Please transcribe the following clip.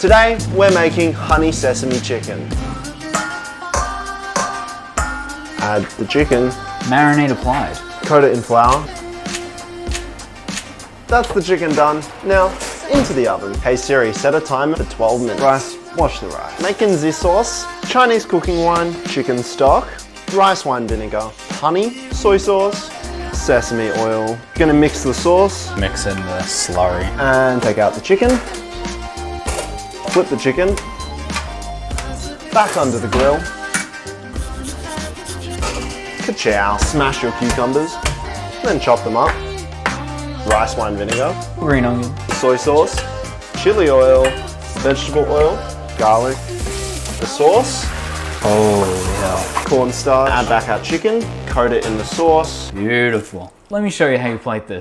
Today, we're making honey sesame chicken. Add the chicken. Marinade applied. Coat it in flour. That's the chicken done. Now, into the oven. Hey Siri, set a timer for 12 minutes. Rice, wash the rice. Making this sauce, Chinese cooking wine, chicken stock, rice wine vinegar, honey, soy sauce, sesame oil. Gonna mix the sauce. Mix in the slurry. And take out the chicken. Flip the chicken. Back under the grill. Ka-chow. Smash your cucumbers. Then chop them up. Rice wine vinegar. Green onion. Soy sauce. Chili oil. Vegetable oil. Garlic. The sauce. Oh yeah. Cornstarch. Add back our chicken. Coat it in the sauce. Beautiful. Let me show you how you plate this.